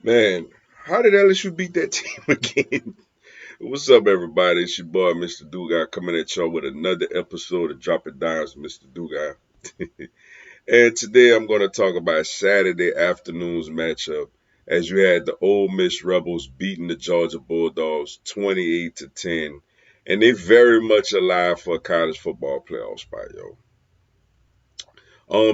Man, how did LSU beat that team again? What's up, everybody? It's your boy, Mr. Dugai, coming at y'all with another episode of Drop It Dimes, Mr. Dugai. And today I'm going to talk about Saturday afternoon's matchup as you had the Ole Miss Rebels beating the Georgia Bulldogs 28 to 10. And they very much alive for a college football playoff spot, yo.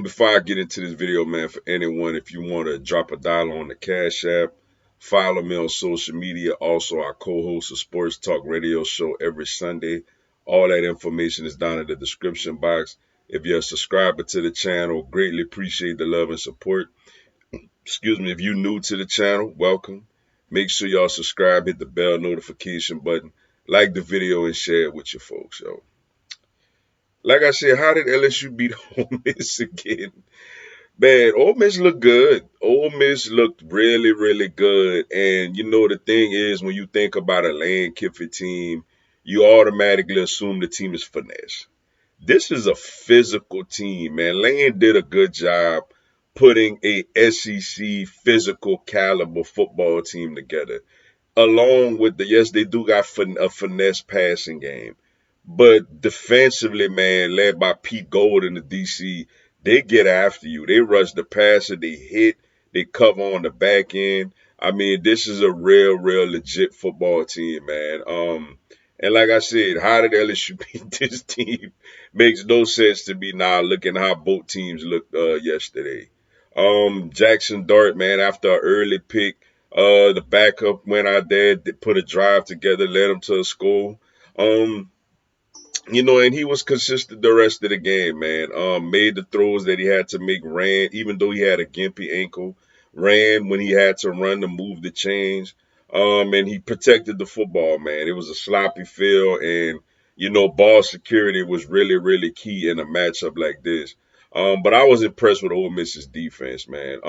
Before I get into this video, man, for anyone, if you want to drop a dollar on the Cash App, follow me on social media. Also, I co-host a sports talk radio show every Sunday. All that information is down in the description box. If you're a subscriber to the channel, greatly appreciate the love and support. Excuse me, if you're new to the channel, welcome. Make sure y'all subscribe, hit the bell notification button, like the video, and share it with your folks, yo. Like I said, how did LSU beat Ole Miss again? Man, Ole Miss looked good. Ole Miss looked really, really good. And you know the thing is, when you think about a Lane Kiffin team, you automatically assume the team is finesse. This is a physical team, man. Lane did a good job putting a SEC physical caliber football team together. Along with yes, they do got a finesse passing game. But defensively, man, led by Pete Gold in the DC, they get after you. They rush the passer, they hit, they cover on the back end. I mean, this is a real legit football team, man. And like I said, how did LSU beat this team? Makes no sense to me now looking how both teams looked yesterday. Jackson Dart, man, after an early pick, the backup went out there, put a drive together, led them to a score. Um, and he was consistent the rest of the game, man. Made the throws that he had to make, ran, even though he had a gimpy ankle, ran when he had to run to move the chains. And he protected the football, man. It was a sloppy field, and ball security was really key in a matchup like this. But I was impressed with Ole Miss's defense, man.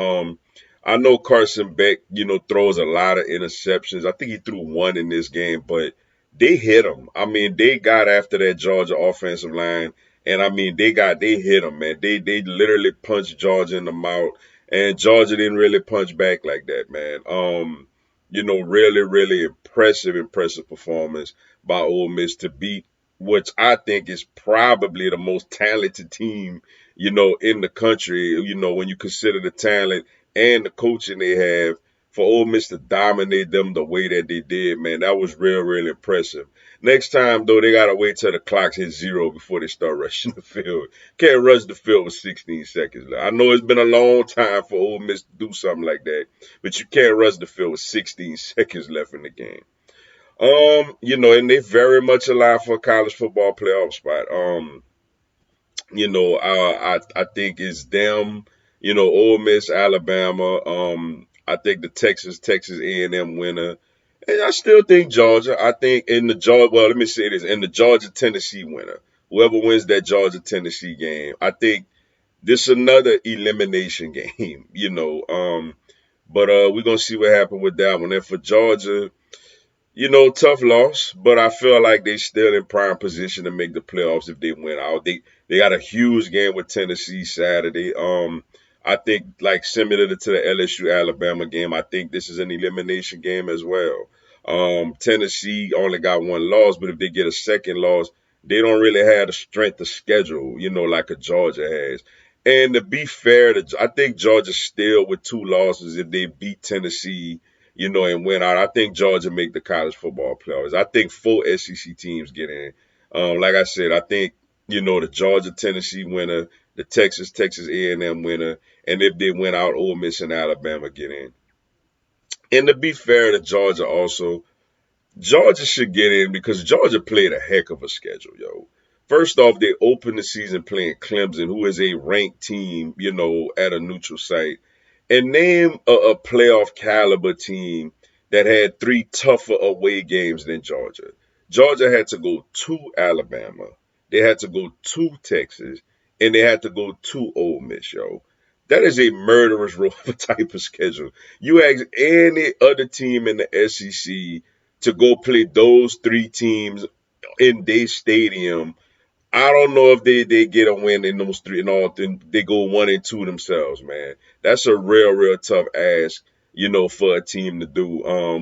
I know Carson Beck, throws a lot of interceptions. I think he threw one in this game, but they hit him. I mean, they got after that Georgia offensive line, and I mean, they hit him, man. They literally punched Georgia in the mouth, and Georgia didn't really punch back like that, man. Really impressive performance by Ole Miss to beat, which I think is probably the most talented team, in the country. When you consider the talent and the coaching they have, for Ole Miss to dominate them the way that they did, man, that was real impressive. Next time, though, they got to wait till the clock hits zero before they start rushing the field. Can't rush the field with 16 seconds left. I know it's been a long time for Ole Miss to do something like that, but you can't rush the field with 16 seconds left in the game. And they very much alive for a college football playoff spot. I think it's them, Ole Miss, Alabama. I think the Texas A&M winner. And I still think Georgia. I think in the Georgia, well, let me say this, in the Georgia Tennessee winner, whoever wins that Georgia Tennessee game, I think this is another elimination game, But we're gonna see what happens with that one. And for Georgia, tough loss, but I feel like they still in prime position to make the playoffs if they win out. They got a huge game with Tennessee Saturday. I think like similar to the LSU Alabama game, I think this is an elimination game as well. Tennessee only got one loss, but if they get a second loss, they don't really have the strength of schedule, like a Georgia has. And to be fair, I think Georgia still with two losses if they beat Tennessee and win out. I think Georgia make the college football playoffs. I think four SEC teams get in. Like I said, I think the Georgia Tennessee winner, the Texas A&M winner, and if they win out, Ole Miss and Alabama get in. And to be fair to Georgia also, Georgia should get in because Georgia played a heck of a schedule, yo. First off, they opened the season playing Clemson, who is a ranked team, at a neutral site. And name a playoff caliber team that had three tougher away games than Georgia. Georgia had to go to Alabama. They had to go to Texas. And they had to go to Ole Miss, yo. That is a murderous rover type of schedule. You ask any other team in the SEC to go play those three teams in their stadium, I don't know if they get a win in those three and all. Then they go 1-2 themselves, man. That's a real tough ask, for a team to do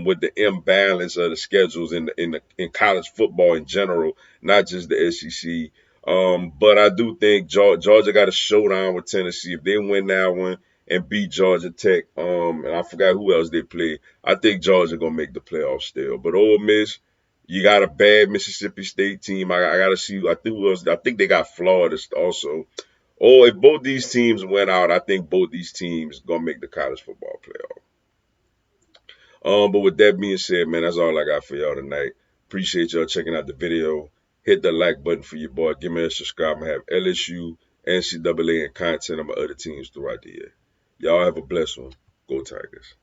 with the imbalance of the schedules in college football in general, not just the SEC. But I do think Georgia got a showdown with Tennessee. If they win that one and beat Georgia Tech, and I forgot who else they play, I think Georgia gonna make the playoffs still. But Ole Miss, you got a bad Mississippi State team. I gotta see. I think who else? I think they got Florida also. Or if both these teams went out, I think both these teams gonna make the college football playoff. But with that being said, man, that's all I got for y'all tonight. Appreciate y'all checking out the video. Hit the like button for your boy. Give me a subscribe. I have LSU, NCAA, and content on my other teams throughout the year. Y'all have a blessed one. Go Tigers.